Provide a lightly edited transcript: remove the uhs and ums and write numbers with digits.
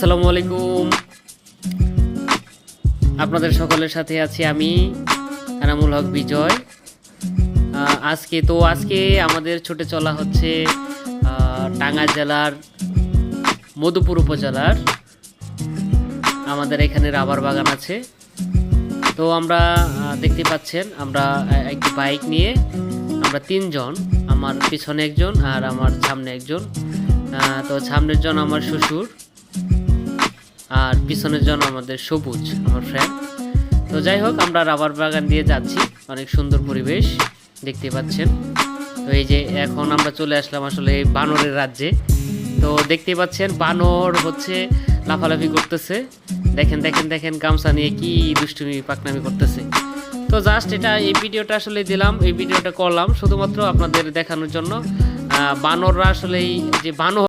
আসসালামু আলাইকুম। আপনাদের সকলের সাথে আছি আমি এনামুল হক বিজয়। আজকে আমাদের ছুটে চলা হচ্ছে টাঙ্গাইল জেলার মধুপুর উপজেলার আমাদের এখানে রাবার বাগান আছে। তো আমরা দেখতে পাচ্ছেন আমরা একটি বাইক নিয়ে আমরা তিনজন, আমার পিছনে একজন আর আমার সামনে একজন। তো সামনের জন আমার শ্বশুর আর পিছনের জন আমাদের সবুজ আমার ফ্রেন্ড। তো যাই হোক, আমরা রাবার বাগান দিয়ে যাচ্ছি, অনেক সুন্দর পরিবেশ দেখতে পাচ্ছেন। তো এই যে এখন আমরা চলে আসলাম আসলে বানরের রাজ্যে। তো দেখতে পাচ্ছেন বানর হচ্ছে লাফালাফি করতেছে, দেখেন দেখেন দেখেন গামছা নিয়ে কি দুষ্টুমি পাকনামি করতেছে। তো জাস্ট এই ভিডিওটা আসলে দিলাম, এই ভিডিওটা করলাম শুধুমাত্র আপনাদের দেখানোর জন্য। বানররা আসলে যে বানর